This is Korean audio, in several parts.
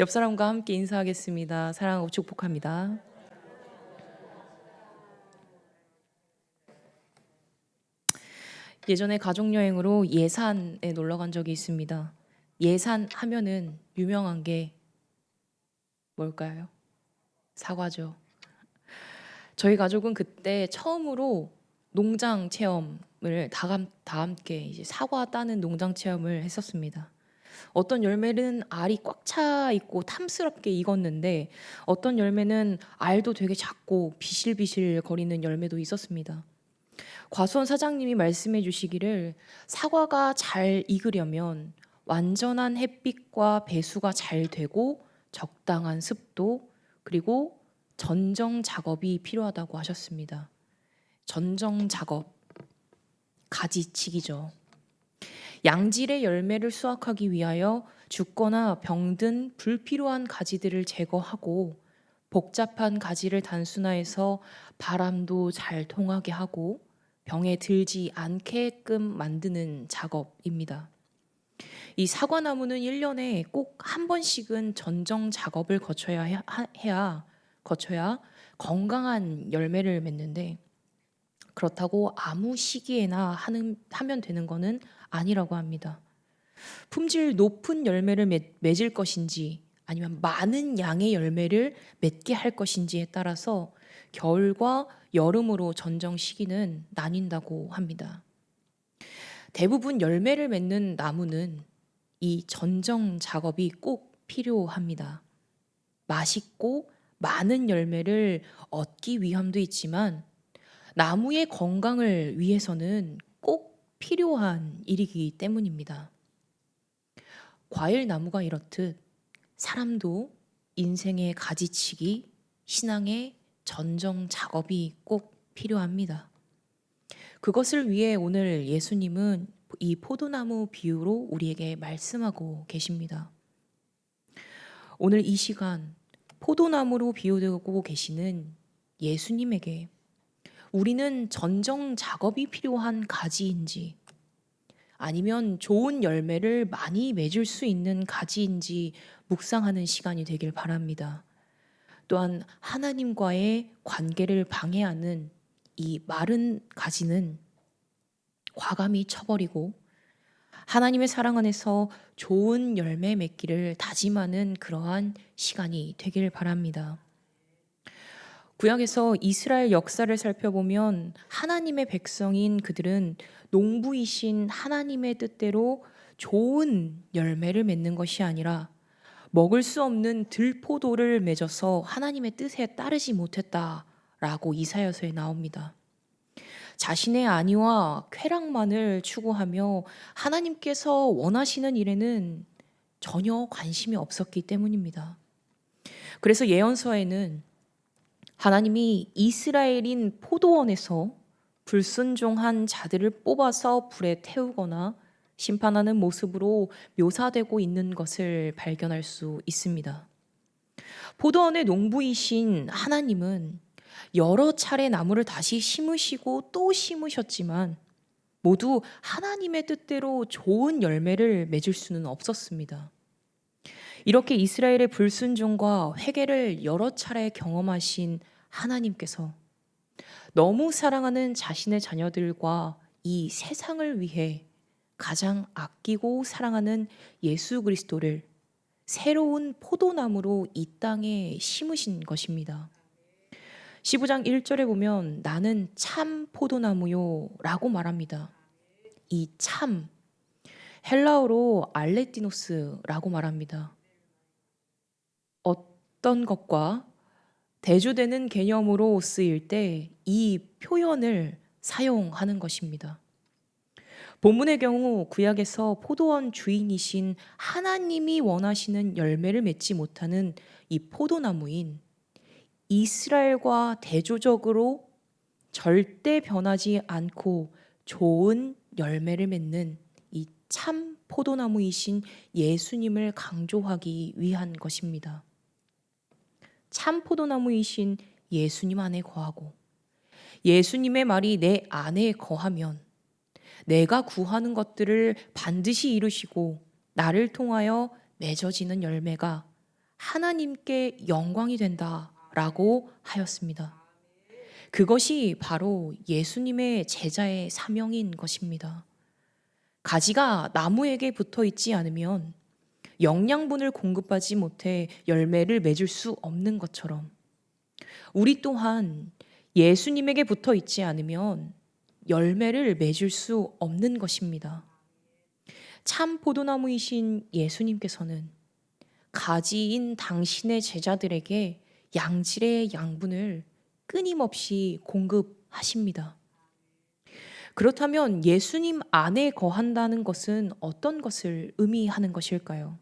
옆 사람과 함께 인사하겠습니다. 사랑하고 축복합니다. 예전에 가족여행으로 예산에 놀러 간 적이 있습니다. 예산 하면은 유명한 게 뭘까요? 사과죠. 저희 가족은 그때 처음으로 농장 체험을 다 함께 이제 사과 따는 농장 체험을 했었습니다. 어떤 열매는 알이 꽉 차 있고 탐스럽게 익었는데 어떤 열매는 알도 되게 작고 비실비실 거리는 열매도 있었습니다. 과수원 사장님이 말씀해 주시기를 사과가 잘 익으려면 완전한 햇빛과 배수가 잘 되고 적당한 습도 그리고 전정 작업이 필요하다고 하셨습니다. 전정 작업, 가지치기죠. 양질의 열매를 수확하기 위하여 죽거나 병든 불필요한 가지들을 제거하고 복잡한 가지를 단순화해서 바람도 잘 통하게 하고 병에 들지 않게끔 만드는 작업입니다. 이 사과나무는 1년에 꼭 한 번씩은 전정 작업을 거쳐야 건강한 열매를 맺는데 그렇다고 아무 시기에나 하면 되는 것은 아니라고 합니다. 품질 높은 열매를 맺을 것인지 아니면 많은 양의 열매를 맺게 할 것인지에 따라서 겨울과 여름으로 전정 시기는 나뉜다고 합니다. 대부분 열매를 맺는 나무는 이 전정 작업이 꼭 필요합니다. 맛있고 많은 열매를 얻기 위함도 있지만 나무의 건강을 위해서는 꼭 필요한 일이기 때문입니다. 과일 나무가 이렇듯 사람도 인생의 가지치기, 신앙의 전정 작업이 꼭 필요합니다. 그것을 위해 오늘 예수님은 이 포도나무 비유로 우리에게 말씀하고 계십니다. 오늘 이 시간 포도나무로 비유되고 계시는 예수님에게 우리는 전정 작업이 필요한 가지인지 아니면 좋은 열매를 많이 맺을 수 있는 가지인지 묵상하는 시간이 되길 바랍니다. 또한 하나님과의 관계를 방해하는 이 마른 가지는 과감히 쳐버리고 하나님의 사랑 안에서 좋은 열매 맺기를 다짐하는 그러한 시간이 되길 바랍니다. 구약에서 이스라엘 역사를 살펴보면 하나님의 백성인 그들은 농부이신 하나님의 뜻대로 좋은 열매를 맺는 것이 아니라 먹을 수 없는 들포도를 맺어서 하나님의 뜻에 따르지 못했다라고 이사야서에 나옵니다. 자신의 안위와 쾌락만을 추구하며 하나님께서 원하시는 일에는 전혀 관심이 없었기 때문입니다. 그래서 예언서에는 하나님이 이스라엘인 포도원에서 불순종한 자들을 뽑아서 불에 태우거나 심판하는 모습으로 묘사되고 있는 것을 발견할 수 있습니다. 포도원의 농부이신 하나님은 여러 차례 나무를 다시 심으시고 또 심으셨지만 모두 하나님의 뜻대로 좋은 열매를 맺을 수는 없었습니다. 이렇게 이스라엘의 불순종과 회개를 여러 차례 경험하신 하나님께서 너무 사랑하는 자신의 자녀들과 이 세상을 위해 가장 아끼고 사랑하는 예수 그리스도를 새로운 포도나무로 이 땅에 심으신 것입니다. 15장 1절에 보면 나는 참 포도나무요 라고 말합니다. 이 참, 헬라어로 알레티노스라고 말합니다. 어떤 것과 대조되는 개념으로 쓰일 때 이 표현을 사용하는 것입니다. 본문의 경우 구약에서 포도원 주인이신 하나님이 원하시는 열매를 맺지 못하는 이 포도나무인 이스라엘과 대조적으로 절대 변하지 않고 좋은 열매를 맺는 이 참 포도나무이신 예수님을 강조하기 위한 것입니다. 참 포도나무이신 예수님 안에 거하고 예수님의 말이 내 안에 거하면 내가 구하는 것들을 반드시 이루시고 나를 통하여 맺어지는 열매가 하나님께 영광이 된다라고 하였습니다. 그것이 바로 예수님의 제자의 사명인 것입니다. 가지가 나무에게 붙어 있지 않으면 영양분을 공급하지 못해 열매를 맺을 수 없는 것처럼 우리 또한 예수님에게 붙어 있지 않으면 열매를 맺을 수 없는 것입니다. 참 포도나무이신 예수님께서는 가지인 당신의 제자들에게 양질의 양분을 끊임없이 공급하십니다. 그렇다면 예수님 안에 거한다는 것은 어떤 것을 의미하는 것일까요?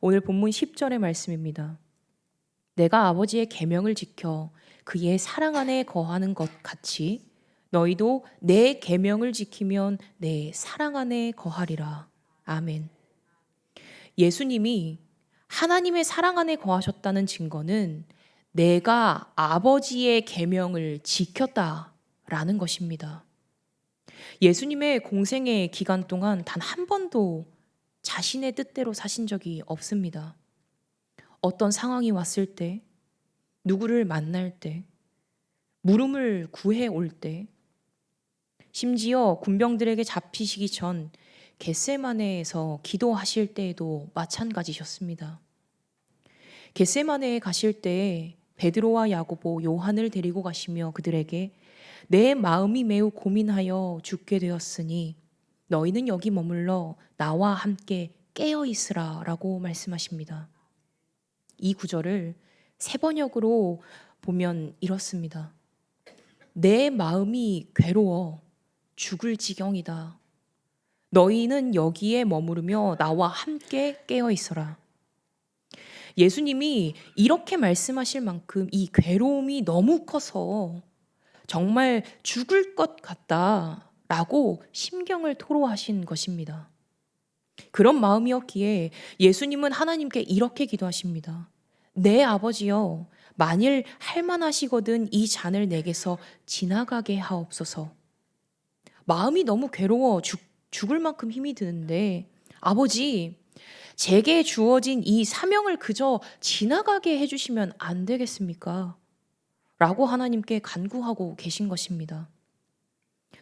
오늘 본문 10절의 말씀입니다. 내가 아버지의 계명을 지켜 그의 사랑 안에 거하는 것 같이 너희도 내 계명을 지키면 내 사랑 안에 거하리라. 아멘. 예수님이 하나님의 사랑 안에 거하셨다는 증거는 내가 아버지의 계명을 지켰다라는 것입니다. 예수님의 공생의 기간 동안 단 한 번도 자신의 뜻대로 사신 적이 없습니다. 어떤 상황이 왔을 때, 누구를 만날 때, 물음을 구해 올 때, 심지어 군병들에게 잡히시기 전 겟세마네에서 기도하실 때에도 마찬가지셨습니다. 겟세마네에 가실 때 베드로와 야고보, 요한을 데리고 가시며 그들에게 내 마음이 매우 고민하여 죽게 되었으니 너희는 여기 머물러 나와 함께 깨어 있으라 라고 말씀하십니다. 이 구절을 세 번역으로 보면 이렇습니다. 내 마음이 괴로워 죽을 지경이다. 너희는 여기에 머무르며 나와 함께 깨어 있어라. 예수님이 이렇게 말씀하실 만큼 이 괴로움이 너무 커서 정말 죽을 것 같다라고 심경을 토로하신 것입니다. 그런 마음이었기에 예수님은 하나님께 이렇게 기도하십니다. 내 아버지여, 만일 할만하시거든 이 잔을 내게서 지나가게 하옵소서. 마음이 너무 괴로워 죽을 만큼 힘이 드는데 아버지, 제게 주어진 이 사명을 그저 지나가게 해주시면 안 되겠습니까? 라고 하나님께 간구하고 계신 것입니다.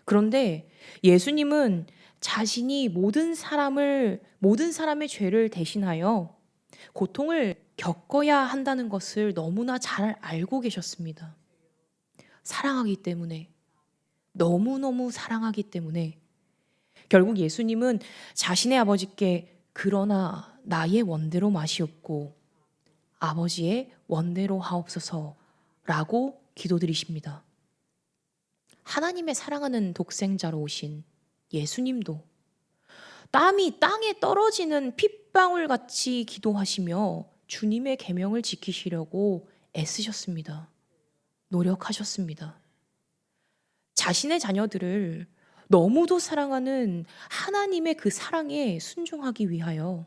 그런데 예수님은 자신이 모든 사람의 죄를 대신하여 고통을 겪어야 한다는 것을 너무나 잘 알고 계셨습니다. 사랑하기 때문에, 너무너무 사랑하기 때문에 결국 예수님은 자신의 아버지께 그러나 나의 원대로 마시옵고 아버지의 원대로 하옵소서라고 기도드리십니다. 하나님의 사랑하는 독생자로 오신 예수님도 땀이 땅에 떨어지는 핏방울 같이 기도하시며 주님의 계명을 지키시려고 애쓰셨습니다. 노력하셨습니다. 자신의 자녀들을 너무도 사랑하는 하나님의 그 사랑에 순종하기 위하여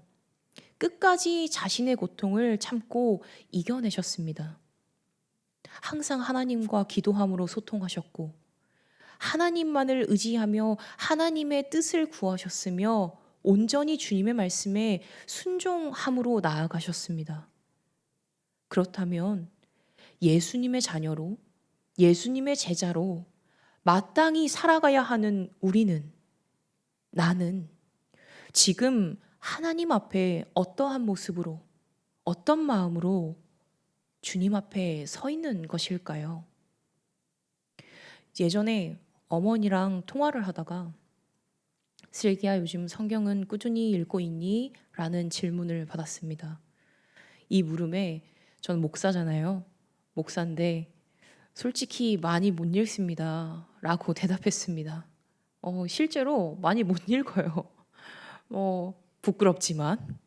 끝까지 자신의 고통을 참고 이겨내셨습니다. 항상 하나님과 기도함으로 소통하셨고 하나님만을 의지하며 하나님의 뜻을 구하셨으며 온전히 주님의 말씀에 순종함으로 나아가셨습니다. 그렇다면 예수님의 자녀로, 예수님의 제자로 마땅히 살아가야 하는 우리는, 나는 지금 하나님 앞에 어떠한 모습으로, 어떤 마음으로 주님 앞에 서 있는 것일까요? 예전에 어머니랑 통화를 하다가 슬기야, 요즘 성경은 꾸준히 읽고 있니? 라는 질문을 받았습니다. 이 물음에 전 목사잖아요. 목사인데 솔직히 많이 못 읽습니다. 라고 대답했습니다. 실제로 많이 못 읽어요. 부끄럽지만.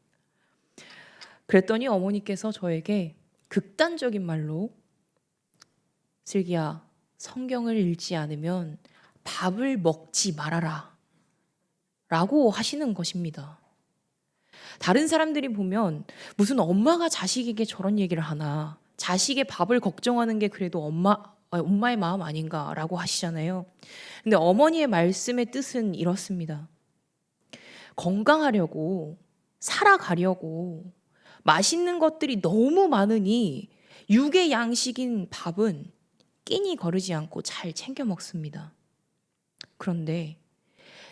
그랬더니 어머니께서 저에게 극단적인 말로 슬기야, 성경을 읽지 않으면 밥을 먹지 말아라 라고 하시는 것입니다. 다른 사람들이 보면 무슨 엄마가 자식에게 저런 얘기를 하나, 자식의 밥을 걱정하는 게 그래도 엄마의 마음 아닌가라고 하시잖아요. 근데 어머니의 말씀의 뜻은 이렇습니다. 건강하려고, 살아가려고 맛있는 것들이 너무 많으니 육의 양식인 밥은 끼니 거르지 않고 잘 챙겨 먹습니다. 그런데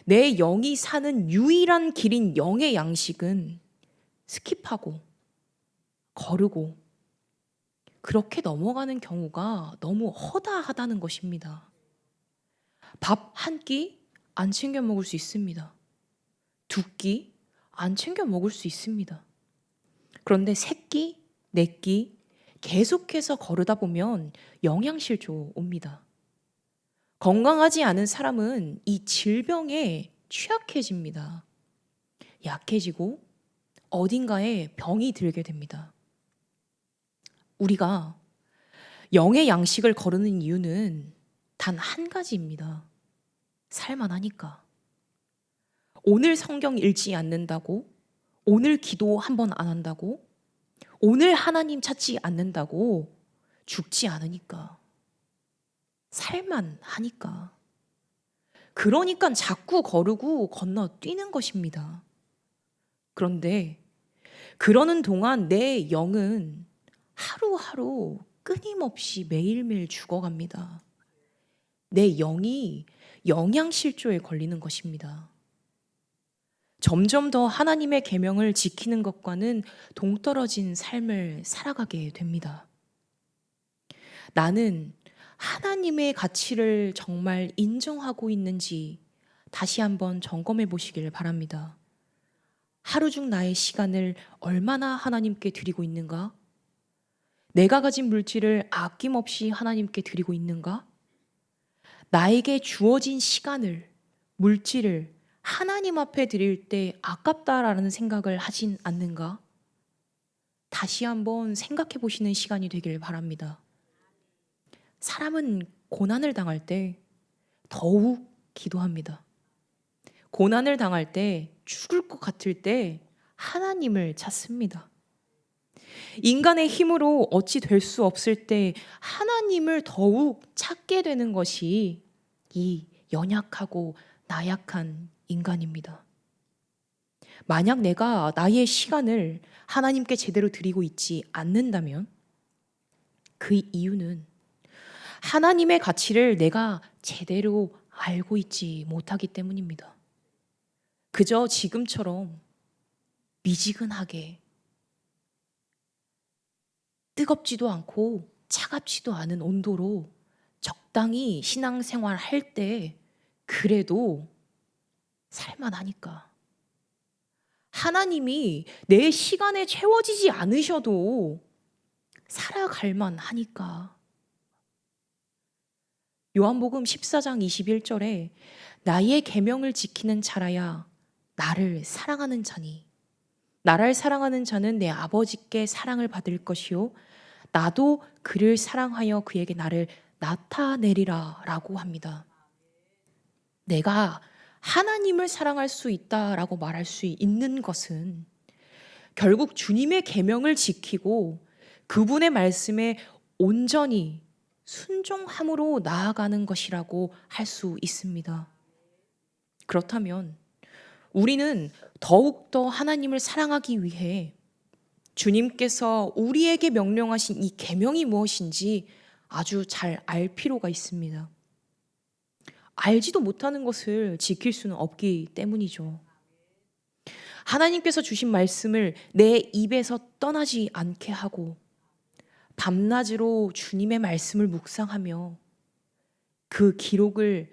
내 영이 사는 유일한 길인 영의 양식은 스킵하고 거르고 그렇게 넘어가는 경우가 너무 허다하다는 것입니다. 밥 한 끼 안 챙겨 먹을 수 있습니다. 두 끼 안 챙겨 먹을 수 있습니다. 그런데 세 끼, 네 끼 계속해서 거르다 보면 영양실조 옵니다. 건강하지 않은 사람은 이 질병에 취약해집니다. 약해지고 어딘가에 병이 들게 됩니다. 우리가 영의 양식을 거르는 이유는 단 한 가지입니다. 살만하니까. 오늘 성경 읽지 않는다고, 오늘 기도 한 번 안 한다고, 오늘 하나님 찾지 않는다고 죽지 않으니까. 살만하니까. 그러니까 자꾸 거르고 건너뛰는 것입니다. 그런데 그러는 동안 내 영은 하루하루 끊임없이 매일매일 죽어갑니다. 내 영이 영양실조에 걸리는 것입니다. 점점 더 하나님의 계명을 지키는 것과는 동떨어진 삶을 살아가게 됩니다. 나는 하나님의 가치를 정말 인정하고 있는지 다시 한번 점검해 보시길 바랍니다. 하루 중 나의 시간을 얼마나 하나님께 드리고 있는가? 내가 가진 물질을 아낌없이 하나님께 드리고 있는가? 나에게 주어진 시간을, 물질을 하나님 앞에 드릴 때 아깝다라는 생각을 하진 않는가? 다시 한번 생각해 보시는 시간이 되길 바랍니다. 사람은 고난을 당할 때 더욱 기도합니다. 고난을 당할 때 죽을 것 같을 때 하나님을 찾습니다. 인간의 힘으로 어찌 될 수 없을 때 하나님을 더욱 찾게 되는 것이 이 연약하고 나약한 인간입니다. 만약 내가 나의 시간을 하나님께 제대로 드리고 있지 않는다면 그 이유는 하나님의 가치를 내가 제대로 알고 있지 못하기 때문입니다. 그저 지금처럼 미지근하게 뜨겁지도 않고 차갑지도 않은 온도로 적당히 신앙생활 할 때 그래도 살만하니까. 하나님이 내 시간에 채워지지 않으셔도 살아갈 만하니까. 요한복음 14장 21절에 나의 계명을 지키는 자라야 나를 사랑하는 자니 나를 사랑하는 자는 내 아버지께 사랑을 받을 것이요 나도 그를 사랑하여 그에게 나를 나타내리라 라고 합니다. 내가 하나님을 사랑할 수 있다라고 말할 수 있는 것은 결국 주님의 계명을 지키고 그분의 말씀에 온전히 순종함으로 나아가는 것이라고 할 수 있습니다. 그렇다면 우리는 더욱더 하나님을 사랑하기 위해 주님께서 우리에게 명령하신 이 계명이 무엇인지 아주 잘 알 필요가 있습니다. 알지도 못하는 것을 지킬 수는 없기 때문이죠. 하나님께서 주신 말씀을 내 입에서 떠나지 않게 하고 밤낮으로 주님의 말씀을 묵상하며 그 기록을,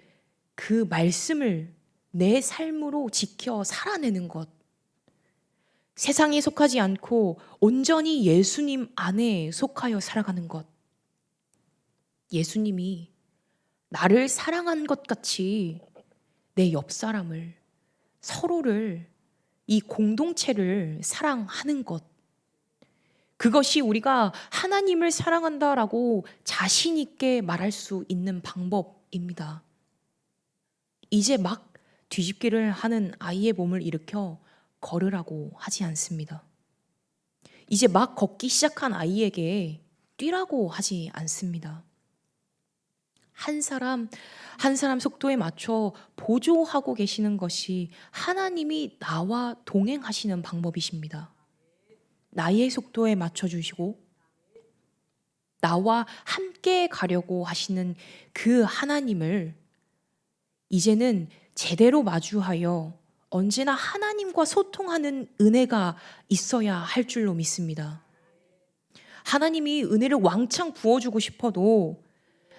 그 말씀을 내 삶으로 지켜 살아내는 것. 세상에 속하지 않고 온전히 예수님 안에 속하여 살아가는 것. 예수님이 나를 사랑한 것 같이 내 옆 사람을, 서로를, 이 공동체를 사랑하는 것. 그것이 우리가 하나님을 사랑한다라고 자신 있게 말할 수 있는 방법입니다. 이제 막 뒤집기를 하는 아이의 몸을 일으켜 걸으라고 하지 않습니다. 이제 막 걷기 시작한 아이에게 뛰라고 하지 않습니다. 한 사람 한 사람 속도에 맞춰 보조하고 계시는 것이 하나님이 나와 동행하시는 방법이십니다. 나의 속도에 맞춰주시고 나와 함께 가려고 하시는 그 하나님을 이제는 제대로 마주하여 언제나 하나님과 소통하는 은혜가 있어야 할 줄로 믿습니다. 하나님이 은혜를 왕창 부어주고 싶어도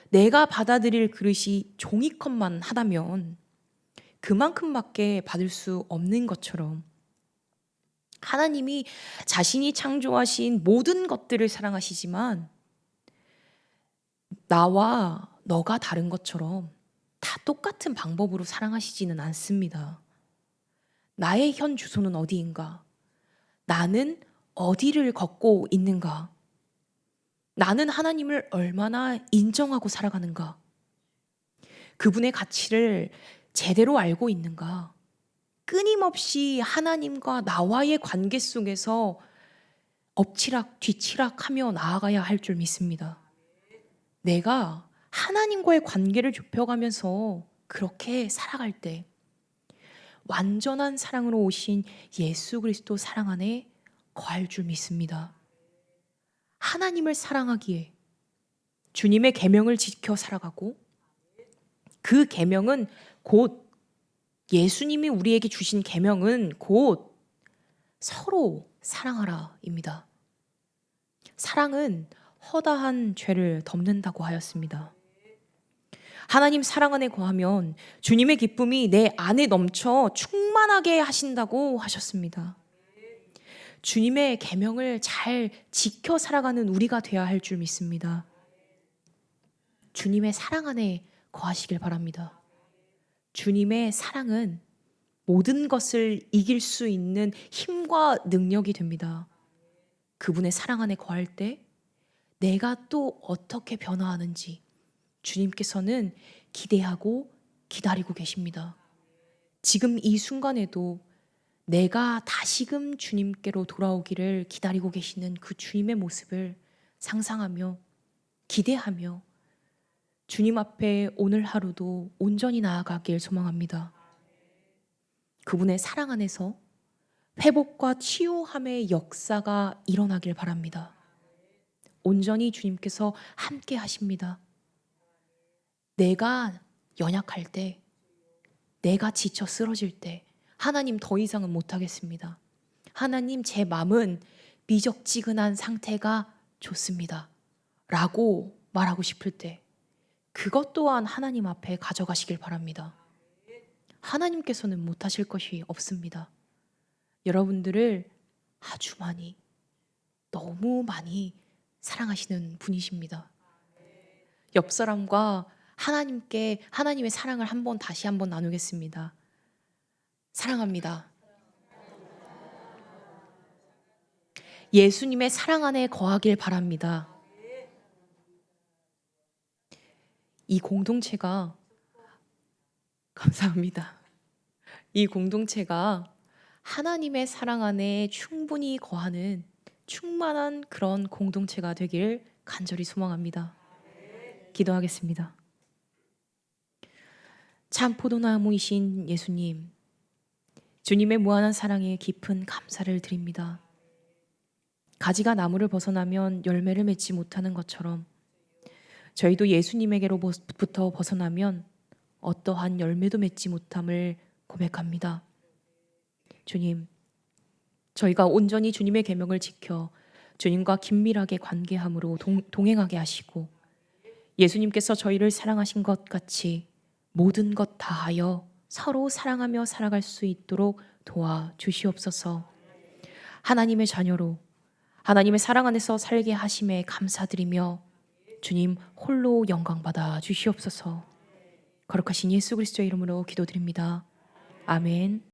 내가 받아들일 그릇이 종이컵만 하다면 그만큼밖에 받을 수 없는 것처럼 하나님이 자신이 창조하신 모든 것들을 사랑하시지만 나와 너가 다른 것처럼 다 똑같은 방법으로 사랑하시지는 않습니다. 나의 현 주소는 어디인가? 나는 어디를 걷고 있는가? 나는 하나님을 얼마나 인정하고 살아가는가? 그분의 가치를 제대로 알고 있는가? 끊임없이 하나님과 나와의 관계 속에서 엎치락 뒤치락 하며 나아가야 할 줄 믿습니다. 내가 하나님과의 관계를 좁혀가면서 그렇게 살아갈 때 완전한 사랑으로 오신 예수 그리스도 사랑 안에 거할 줄 믿습니다. 하나님을 사랑하기에 주님의 계명을 지켜 살아가고 그 계명은 곧 예수님이 우리에게 주신 계명은 곧 서로 사랑하라입니다. 사랑은 허다한 죄를 덮는다고 하였습니다. 하나님 사랑 안에 거하면 주님의 기쁨이 내 안에 넘쳐 충만하게 하신다고 하셨습니다. 주님의 계명을 잘 지켜 살아가는 우리가 되어야 할 줄 믿습니다. 주님의 사랑 안에 거하시길 바랍니다. 주님의 사랑은 모든 것을 이길 수 있는 힘과 능력이 됩니다. 그분의 사랑 안에 거할 때 내가 또 어떻게 변화하는지 주님께서는 기대하고 기다리고 계십니다. 지금 이 순간에도 내가 다시금 주님께로 돌아오기를 기다리고 계시는 그 주님의 모습을 상상하며 기대하며 주님 앞에 오늘 하루도 온전히 나아가길 소망합니다. 그분의 사랑 안에서 회복과 치유함의 역사가 일어나길 바랍니다. 온전히 주님께서 함께 하십니다. 내가 연약할 때, 내가 지쳐 쓰러질 때 하나님 더 이상은 못하겠습니다. 하나님 제 마음은 미적지근한 상태가 좋습니다. 라고 말하고 싶을 때 그것 또한 하나님 앞에 가져가시길 바랍니다. 하나님께서는 못하실 것이 없습니다. 여러분들을 아주 많이, 너무 많이 사랑하시는 분이십니다. 옆 사람과 하나님의 사랑을 다시 한번 나누겠습니다. 사랑합니다. 예수님의 사랑 안에 거하길 바랍니다. 이 공동체가 감사합니다. 이 공동체가 하나님의 사랑 안에 충분히 거하는 충만한 그런 공동체가 되길 간절히 소망합니다. 기도하겠습니다. 참 포도나무이신 예수님, 주님의 무한한 사랑에 깊은 감사를 드립니다. 가지가 나무를 벗어나면 열매를 맺지 못하는 것처럼 저희도 예수님에게로부터 벗어나면 어떠한 열매도 맺지 못함을 고백합니다. 주님, 저희가 온전히 주님의 계명을 지켜 주님과 긴밀하게 관계함으로 동행하게 하시고 예수님께서 저희를 사랑하신 것 같이 모든 것 다하여 서로 사랑하며 살아갈 수 있도록 도와주시옵소서. 하나님의 자녀로 하나님의 사랑 안에서 살게 하심에 감사드리며 주님 홀로 영광받아 주시옵소서. 거룩하신 예수 그리스도의 이름으로 기도드립니다. 아멘.